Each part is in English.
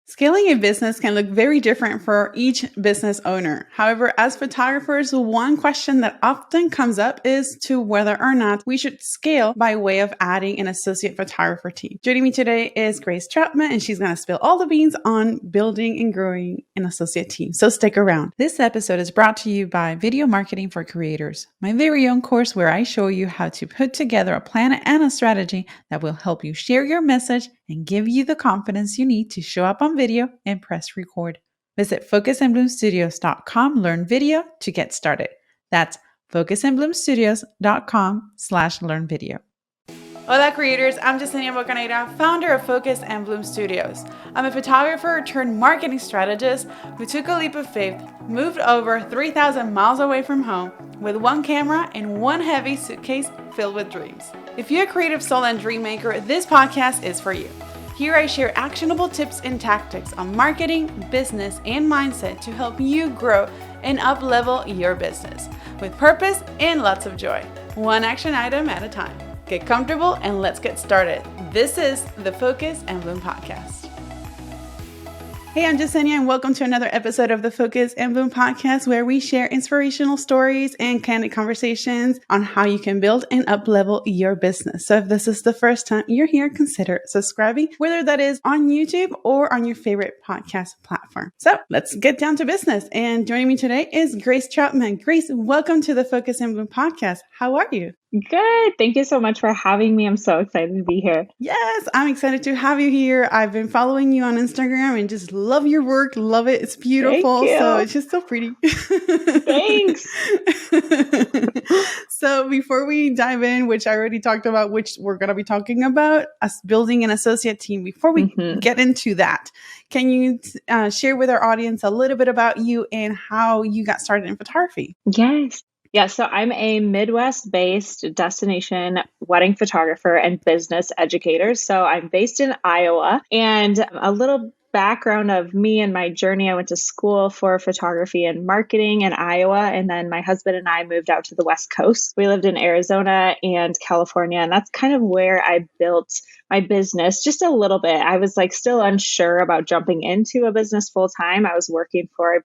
Scaling a business can look very different for each business owner. However, as photographers, one question that often comes up is to whether or not we should scale by way of adding an associate photographer team. Joining me today is Grace Troutman, and she's going to spill all the beans on building and growing an associate team. So stick around. This episode is brought to you by Video Marketing for Creators, my very own course where I show you how to put together a plan and a strategy that will help you share your message and give you the confidence you need to show up on video and press record. Visit focusandbloomstudios.com, learn video to get started. That's focusandbloomstudios.com/learn video. Hola creators, I'm Yesenia Bocaneira, founder of Focus and Bloom Studios. I'm a photographer turned marketing strategist who took a leap of faith, moved over 3,000 miles away from home with one camera and one heavy suitcase filled with dreams. If you're a creative soul and dream maker, this podcast is for you. Here I share actionable tips and tactics on marketing, business, and mindset to help you grow and up-level your business with purpose and lots of joy, one action item at a time. Get comfortable and let's get started. This is the Focus and Bloom Podcast. Hey, I'm Yesenia and welcome to another episode of the Focus and Bloom Podcast where we share inspirational stories and candid conversations on how you can build and up-level your business. So if this is the first time you're here, consider subscribing, whether that is on YouTube or on your favorite podcast platform. So let's get down to business. And joining me today is Grace Troutman. Grace, welcome to the Focus and Bloom Podcast. How are you? Good. Thank you so much for having me. I'm so excited to be here. Yes, I'm excited to have you here. I've been following you on Instagram and just love your work. Love it. It's beautiful. So it's just so pretty. Thanks. So before we dive in, which I already talked about, which we're going to be talking about, us building an associate team. Before we get into that, can you share with our audience a little bit about you and how you got started in photography? Yes. Yeah, so I'm a Midwest-based destination wedding photographer and business educator. So I'm based in Iowa, and a little background of me and my journey. I went to school for photography and marketing in Iowa, and then my husband and I moved out to the West Coast. We lived in Arizona and California, and that's kind of where I built my business just a little bit. I was still unsure about jumping into a business full time. I was working for a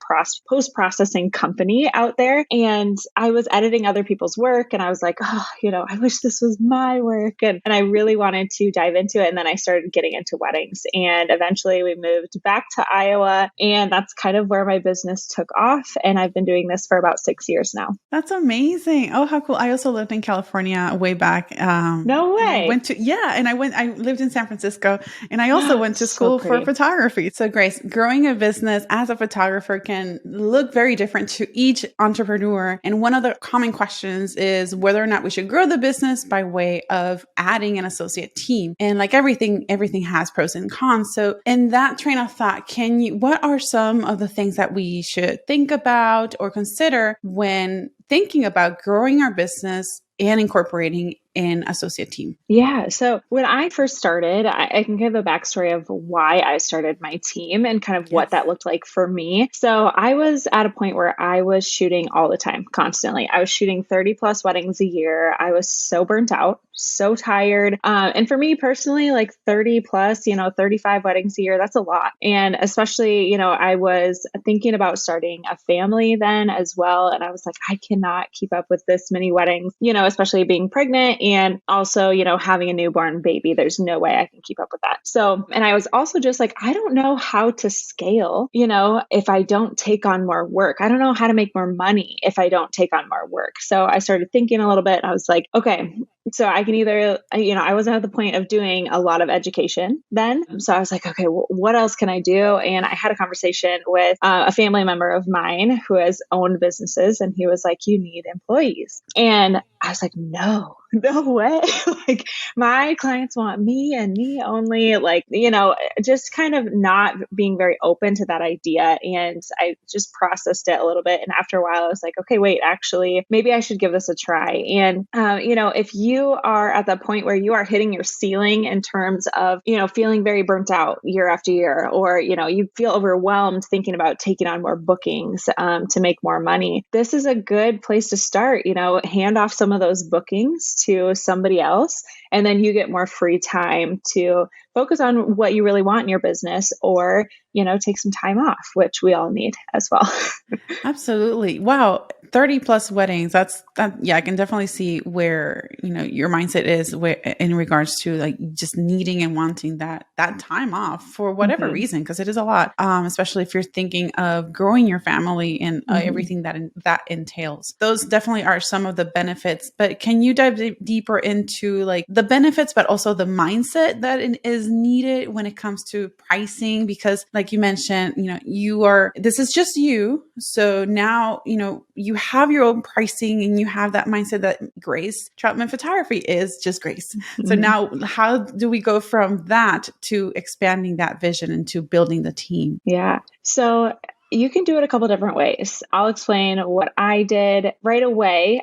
post-processing company out there, and I was editing other people's work, and I was like, I wish this was my work. And I really wanted to dive into it. And then I started getting into weddings, and eventually we moved back to Iowa, and that's kind of where my business took off. And I've been doing this for about 6 years now. That's amazing. Oh, how cool. I also lived in California way back. No way. I lived in San Francisco, and I also went to school for photography. So Grace, growing a business as a photographer can look very different to each entrepreneur. And one of the common questions is whether or not we should grow the business by way of adding an associate team. And like everything has pros and cons. So in that train of thought, what are some of the things that we should think about or consider when thinking about growing our business and incorporating an associate team? Yeah. So when I first started, I can give a backstory of why I started my team and kind of what that looked like for me. So I was at a point where I was shooting all the time, constantly. I was shooting 30 plus weddings a year. I was so burnt out, so tired. And for me personally, 30 plus, 35 weddings a year, that's a lot. And especially, I was thinking about starting a family then as well. And I was like, I cannot keep up with this many weddings, especially being pregnant and also, having a newborn baby. There's no way I can keep up with that. So, and I was also just like, I don't know how to scale, if I don't take on more work. I don't know how to make more money if I don't take on more work. So I started thinking a little bit. I was like, okay, so I can either, I wasn't at the point of doing a lot of education then. So I was like, okay, what else can I do? And I had a conversation with a family member of mine who has owned businesses. And he was like, you need employees. And I was like, no way. My clients want me and me only, just kind of not being very open to that idea. And I just processed it a little bit. And after a while, I was like, okay, wait, actually, maybe I should give this a try. And, if you are at the point where you are hitting your ceiling in terms of, feeling very burnt out year after year, or, you feel overwhelmed thinking about taking on more bookings to make more money, this is a good place to start, hand off some of those bookings to somebody else. And then you get more free time to focus on what you really want in your business, or, take some time off, which we all need as well. Absolutely. Wow. 30 plus weddings. Yeah, I can definitely see where, your mindset is in regards to like just needing and wanting that time off for whatever reason, because it is a lot. Especially if you're thinking of growing your family and everything that entails. Those definitely are some of the benefits, but can you dive deeper into like the benefits, but also the mindset that is needed when it comes to pricing? Because like you mentioned, this is just you. So now, you have your own pricing and you have that mindset that Grace Troutman photography is just Grace. So now how do we go from that to expanding that vision and to building the team? Yeah. So you can do it a couple different ways. I'll explain what I did right away.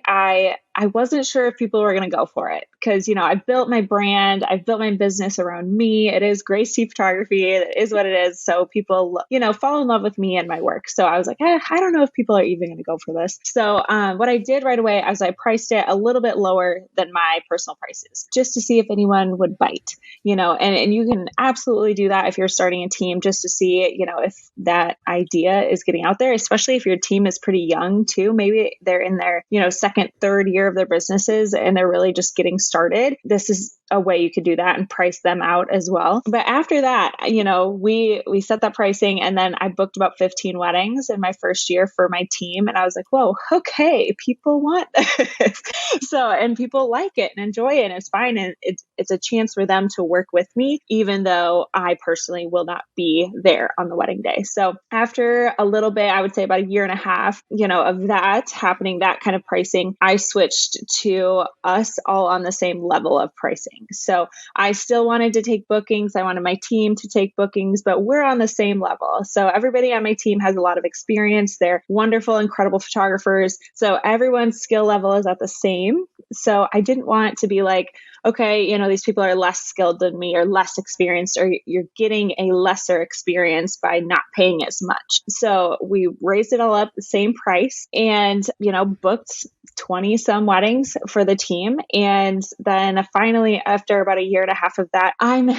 I wasn't sure if people were going to go for it because, I've built my brand, I've built my business around me. It is Grace T Photography. It is what it is. So people, fall in love with me and my work. So I was like, I don't know if people are even going to go for this. So what I did right away is I priced it a little bit lower than my personal prices just to see if anyone would bite, and you can absolutely do that if you're starting a team just to see, if that idea is getting out there, especially if your team is pretty young too. Maybe they're in their, second, third year of their businesses and they're really just getting started. This is a way you could do that and price them out as well. But after that, we set that pricing, and then I booked about 15 weddings in my first year for my team. And I was like, whoa, okay, people want this. And people like it and enjoy it, and it's fine. And it's a chance for them to work with me, even though I personally will not be there on the wedding day. So after a little bit, I would say about a year and a half, of that happening, that kind of pricing, I switched to us all on the same level of pricing. So I still wanted to take bookings. I wanted my team to take bookings, but we're on the same level. So everybody on my team has a lot of experience. They're wonderful, incredible photographers. So everyone's skill level is at the same. So I didn't want to be like, okay, these people are less skilled than me or less experienced, or you're getting a lesser experience by not paying as much. So we raised it all up the same price and, booked 20 some weddings for the team. And then finally, after about a year and a half of that, I'm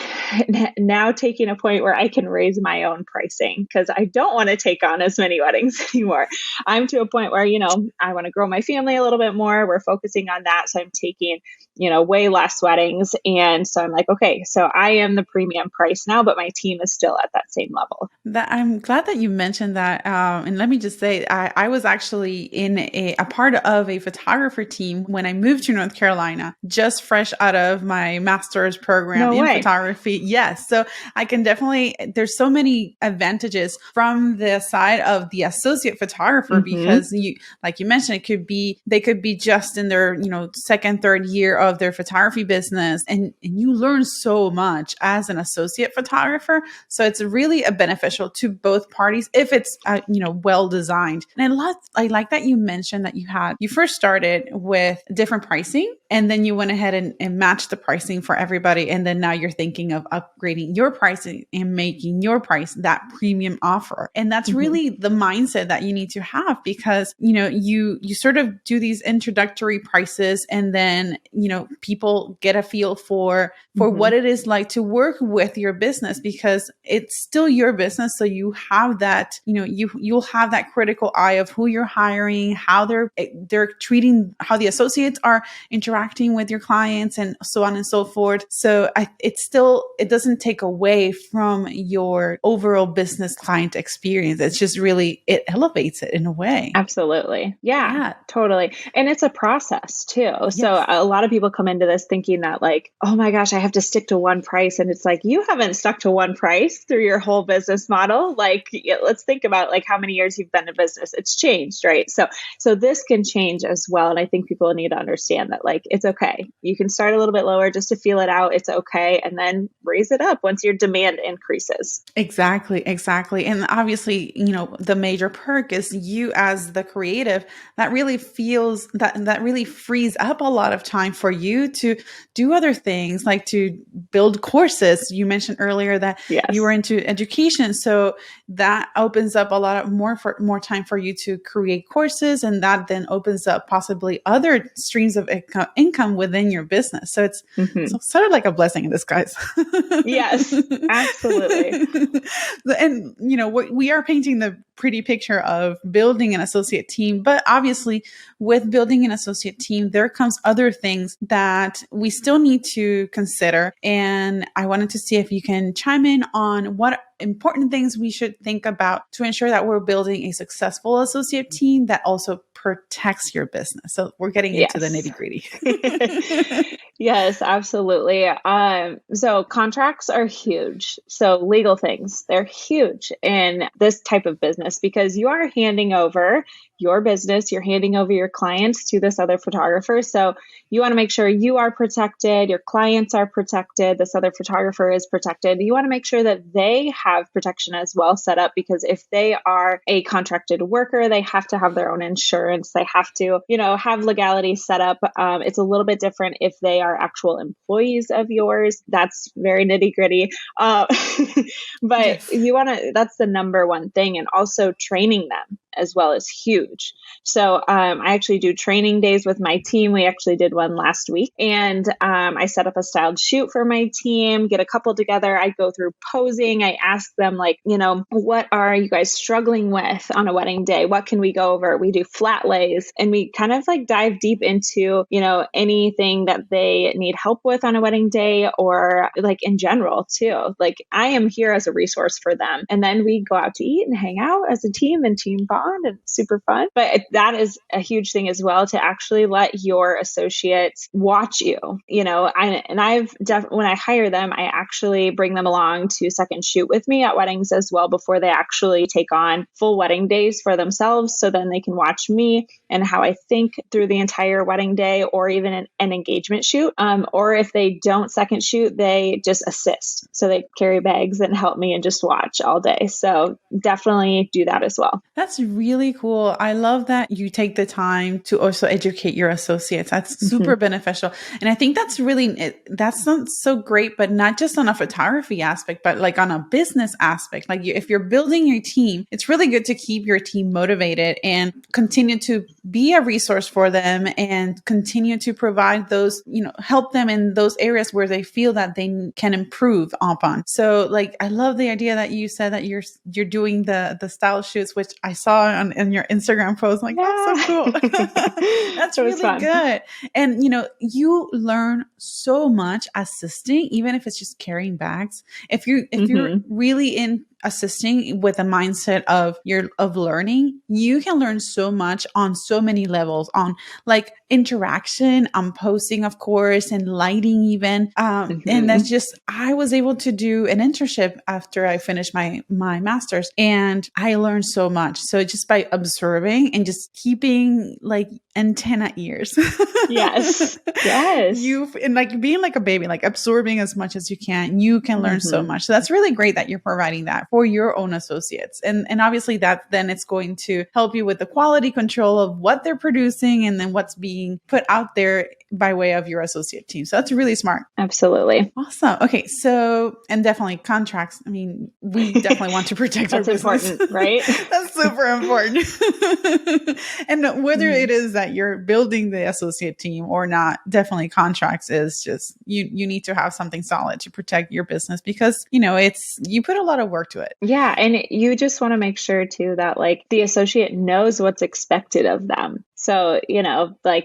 now taking a point where I can raise my own pricing because I don't want to take on as many weddings anymore. I'm to a point where, I want to grow my family a little bit more. We're focusing on that. So I'm taking, way less weddings. And so I'm like, okay, so I am the premium price now, but my team is still at that same level. I'm glad that you mentioned that. And let me just say, I was actually in a part of a photographer team when I moved to North Carolina, just fresh out of my master's program in photography. Yes. So I can definitely, there's so many advantages from the side of the associate photographer because like you mentioned, they could be just in their, second, third year of their photography business. And you learn so much as an associate photographer. So it's really a beneficial to both parties if it's, well designed. And I like that you mentioned that you first started with different pricing and then you went ahead and matched the pricing for everybody. And then now you're thinking of upgrading your pricing and making your price that premium offer. And that's really the mindset that you need to have because, you sort of do these introductory prices and then, people get a feel for what it is like to work with your business because it's still your business. So you have that, you'll have that critical eye of who you're hiring, how they're treating, how the associates are interacting with your clients and so on and so forth. So it doesn't take away from your overall business client experience. It's just really, it elevates it in a way. Absolutely. Yeah, totally. And it's a process too. Yes. So a lot of people come into this thinking that like, oh my gosh, I have to stick to one price. And it's like, you haven't stuck to one price through your whole business model. Like, let's think about like how many years you've been in business. It's changed, right? So this can change as well. And I think people need to understand that like, it's okay. You can start a little bit lower just to feel it out. It's okay. And then raise it up once your demand increases. Exactly. And obviously, the major perk is you as the creative that really feels that really frees up a lot of time for for you to do other things, like to build courses. You mentioned earlier that you were Yes. into education. So that opens up a lot of more time for you to create courses. And that then opens up possibly other streams of income within your business. So it's sort of like a blessing in disguise. Yes, absolutely. And, we are painting the pretty picture of building an associate team, but obviously with building an associate team, there comes other things that we still need to consider. And I wanted to see if you can chime in on what important things we should think about to ensure that we're building a successful associate team that also protects your business. So we're getting into the nitty gritty. Yes, absolutely. So contracts are huge. So legal things, they're huge in this type of business because you are handing over your business, you're handing over your clients to this other photographer. So you want to make sure you are protected, your clients are protected, this other photographer is protected. You want to make sure that they have protection as well set up, because if they are a contracted worker, they have to have their own insurance. They have to, have legality set up. It's a little bit different if they are actual employees of yours. That's very nitty gritty. But Yes. that's the number one thing. And also training them as well is huge. So I actually do training days with my team. We actually did one last week, and I set up a styled shoot for my team, get a couple together. I go through posing. I ask them what are you guys struggling with on a wedding day? What can we go over? We do flat lays, and we kind of dive deep into, anything that they need help with on a wedding day, or in general too. I am here as a resource for them. And then we go out to eat and hang out as a team and team bond, and it's super fun. But that is a huge thing as well, to actually let your associates watch you, when I hire them, I actually bring them along to second shoot with me at weddings as well before they actually take on full wedding days for themselves. So then they can watch me and how I think through the entire wedding day, or even an engagement shoot. Or if they don't second shoot, they just assist. So they carry bags and help me and just watch all day. So definitely do that as well. That's really cool. I love that you take the time to also educate your associates. That's super beneficial. And I think that's not so great, but not just on a photography aspect, but on a business aspect. If you're building your team, it's really good to keep your team motivated and continue to be a resource for them and continue to provide those, help them in those areas where they feel that they can improve upon. So I love the idea that you said that you're doing the style shoots, which I saw in your Instagram post. That's so cool. That's really fun. Good. And you learn so much assisting, even if it's just carrying bags. If you're really in assisting with a mindset of learning, you can learn so much on so many levels, on interaction, on posting, of course, and lighting even. And that's just, I was able to do an internship after I finished my master's, and I learned so much. So just by observing and just keeping antenna ears. Yes. And being like a baby, absorbing as much as you can learn so much. So that's really great that you're providing that for your own associates. And obviously that then it's going to help you with the quality control of what they're producing and then what's being put out there by way of your associate team. So that's really smart. Absolutely. Awesome. Okay. So, and definitely contracts. I mean, we definitely want to protect our business. That's important, right? That's super important. And whether it is that you're building the associate team or not, definitely contracts is just, you need to have something solid to protect your business, because, you put a lot of work to it. Yeah. And you just want to make sure too that the associate knows what's expected of them. So,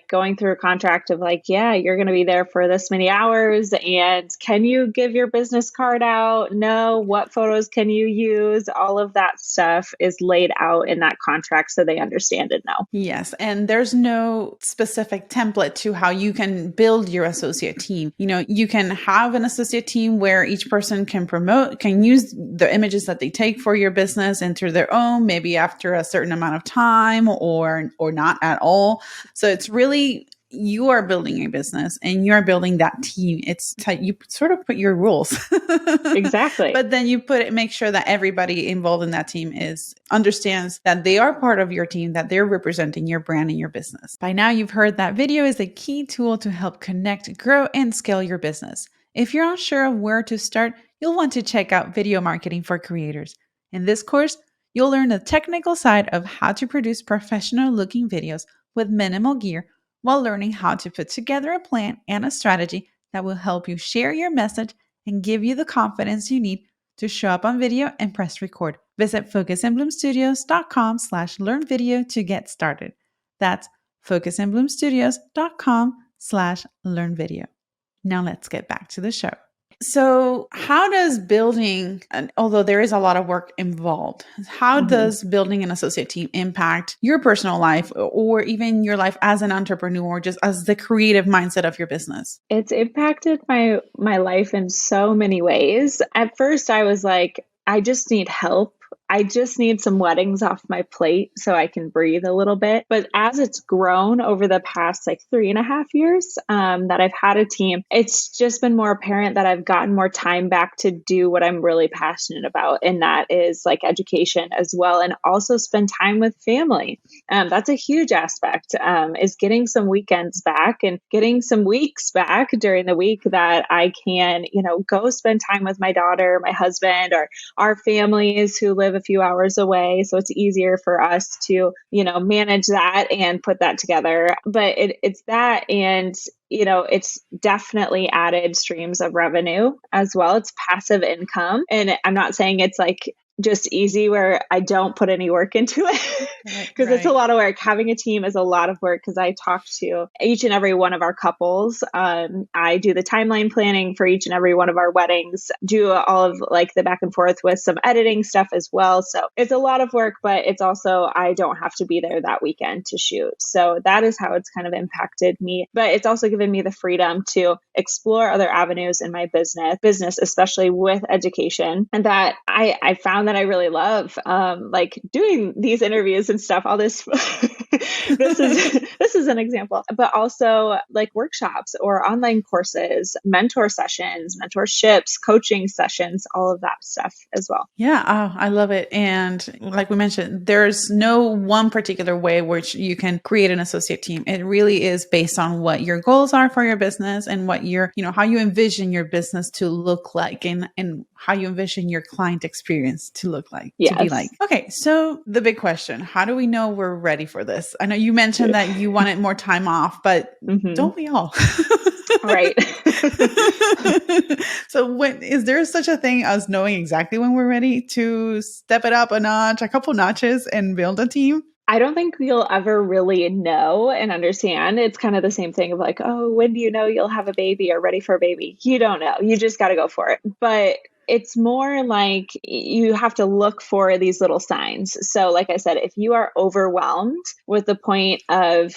going through a contract of you're going to be there for this many hours, and can you give your business card out? No. What photos can you use? All of that stuff is laid out in that contract so they understand it now. Yes. And there's no specific template to how you can build your associate team. You can have an associate team where each person can use the images that they take for your business into their own, maybe after a certain amount of time or not at all. So it's really you are building a business and you're building that team. It's you sort of put your rules, Exactly. but then you make sure that everybody involved in that team understands that they are part of your team, that they're representing your brand and your business. By now, you've heard that video is a key tool to help connect, grow, and scale your business. If you're unsure of where to start, you'll want to check out Video Marketing for Creators. In this course, you'll learn the technical side of how to produce professional-looking videos with minimal gear, while learning how to put together a plan and a strategy that will help you share your message and give you the confidence you need to show up on video and press record. Visit focusandbloomstudios.com/learnvideo to get started. That's focusandbloomstudios.com/learnvideo. Now let's get back to the show. So how does building, and although there is a lot of work involved, how does building an associate team impact your personal life or even your life as an entrepreneur, or just as the creative mindset of your business? It's impacted my life in so many ways. At first, I was like, I just need help. I just need some weddings off my plate so I can breathe a little bit. But as it's grown over the past 3.5 years that I've had a team, it's just been more apparent that I've gotten more time back to do what I'm really passionate about. And that is education as well. And also spend time with family. That's a huge aspect, is getting some weekends back and getting some weeks back during the week that I can, go spend time with my daughter, my husband, or our families who live a few hours away. So it's easier for us to, manage that and put that together. But it's that. And it's definitely added streams of revenue as well. It's passive income. And I'm not saying it's just easy where I don't put any work into it because it's a lot of work. Having a team is a lot of work because I talk to each and every one of our couples. I do the timeline planning for each and every one of our weddings, do all of the back and forth with some editing stuff as well. So it's a lot of work, but it's also, I don't have to be there that weekend to shoot. So that is how it's kind of impacted me. But it's also given me the freedom to explore other avenues in my business, especially with education. And that I found that I really love, doing these interviews and stuff, all this, this is an example, but also workshops or online courses, mentor sessions, mentorships, coaching sessions, all of that stuff as well. Yeah. I love it. And like we mentioned, there's no one particular way which you can create an associate team. It really is based on what your goals are for your business and what how you envision your business to look like and how you envision your client experience to look like, to be like. Okay. So the big question, how do we know we're ready for this? I know you mentioned that you wanted more time off, but don't we all? Right. So is there such a thing as knowing exactly when we're ready to step it up a couple notches and build a team? I don't think we'll ever really know and understand. It's kind of the same thing of when do you know you'll have a baby or ready for a baby? You don't know. You just got to go for it. But it's more like you have to look for these little signs. So like I said, if you are overwhelmed with the point of,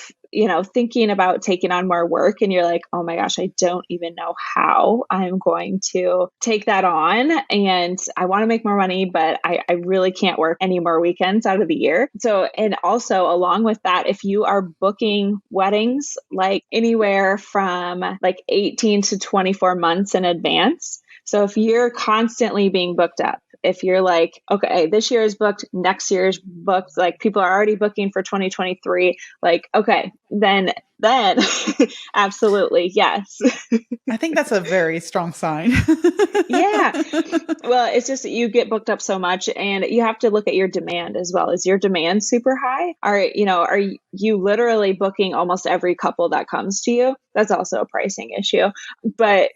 thinking about taking on more work and you're like, oh my gosh, I don't even know how I'm going to take that on. And I want to make more money, but I really can't work any more weekends out of the year. So, and also along with that, if you are booking weddings, anywhere from 18 to 24 months in advance. So if you're constantly being booked up, if you're okay, this year is booked, next year is booked, people are already booking for 2023, okay, then absolutely, yes. I think that's a very strong sign. Yeah. Well, it's just you get booked up so much and you have to look at your demand as well. Is your demand super high? Are you literally booking almost every couple that comes to you? That's also a pricing issue. But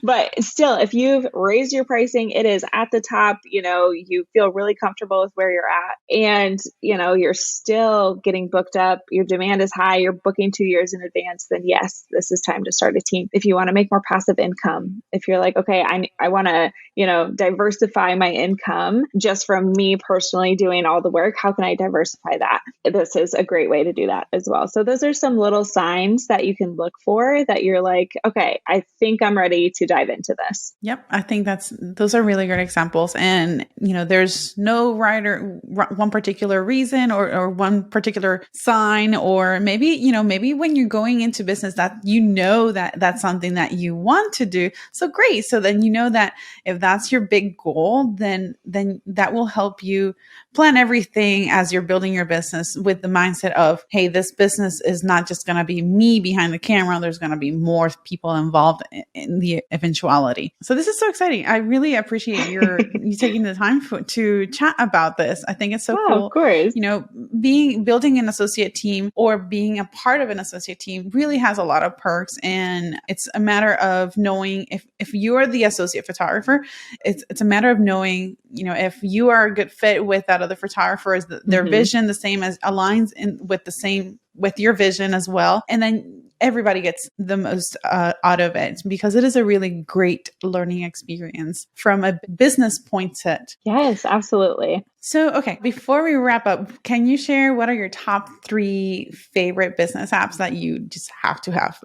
but still, if you've raised your pricing, it is at the top, you feel really comfortable with where you're at and, you're still getting booked up. Your demand is high. You're booking 2 years in advance. Then yes, this is time to start a team. If you want to make more passive income, if you're okay, I want to, diversify my income just from me personally doing all the work. How can I diversify that? This is a great way to do that as well. So those are some little signs that you can look for that you're okay, I I think I'm ready to dive into this. Yep. I think those are really great examples. And, there's no one particular reason or one particular sign, or maybe when you're going into business that, that that's something that you want to do. So great. So then, that if that's your big goal, then that will help you plan everything as you're building your business with the mindset of, hey, this business is not just going to be me behind the camera. There's going to be more people involved in the eventuality. So this is so exciting. I really appreciate you taking the time to chat about this. I think it's so cool. Of course. Building an associate team or being a part of an associate team really has a lot of perks. And it's a matter of knowing if you are the associate photographer, it's a matter of knowing, if you are a good fit with that other photographer, is their vision the same, as aligns with your vision as well. And then everybody gets the most out of it, because it is a really great learning experience from a business point set. Yes, absolutely. So, okay, before we wrap up, can you share what are your top 3 favorite business apps that you just have to have?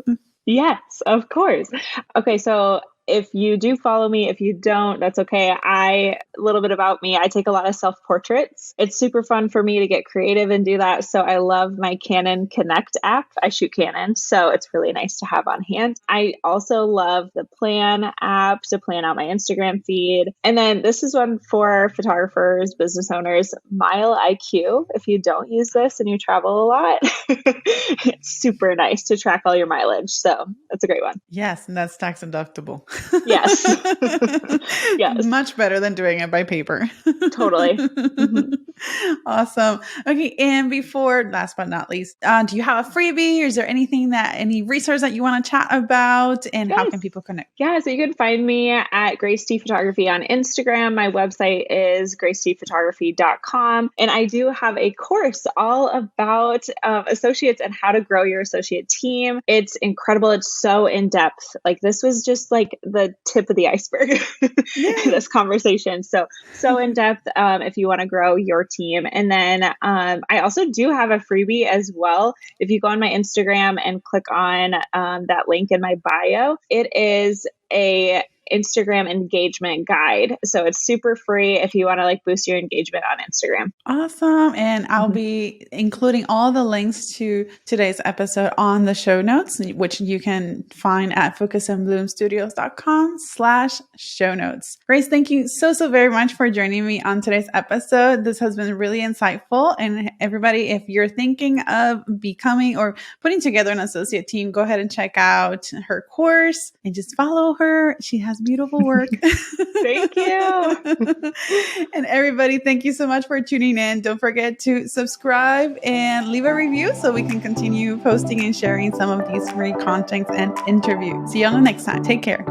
Yes, of course. Okay, so if you do follow me, if you don't, that's okay. A little bit about me, I take a lot of self-portraits. It's super fun for me to get creative and do that. So I love my Canon Connect app. I shoot Canon, so it's really nice to have on hand. I also love the Plan app to plan out my Instagram feed. And then this is one for photographers, business owners, Mile IQ. If you don't use this and you travel a lot, it's super nice to track all your mileage. So that's a great one. Yes, and that's tax deductible. Yes. Yes. Much better than doing it by paper. Totally. Awesome. Okay. And last but not least, do you have a freebie, or is there any resource that you want to chat about, and how can people connect? Yeah. So you can find me at Grace T Photography on Instagram. My website is gracetphotography.com. And I do have a course all about associates and how to grow your associate team. It's incredible. It's so in depth. Like, this was just like the tip of the iceberg in this conversation. So in depth if you want to grow your team. And then I also do have a freebie as well. If you go on my Instagram and click on that link in my bio, it is a Instagram engagement guide. So it's super free if you want to boost your engagement on Instagram. Awesome. And I'll be including all the links to today's episode on the show notes, which you can find at focusandbloomstudios.com/show notes. Grace, thank you so very much for joining me on today's episode. This has been really insightful. And everybody, if you're thinking of becoming or putting together an associate team, go ahead and check out her course and just follow her. She has beautiful work. Thank you. And everybody, thank you so much for tuning in. Don't forget to subscribe and leave a review so we can continue posting and sharing some of these free content and interviews. See you on the next time. Take care.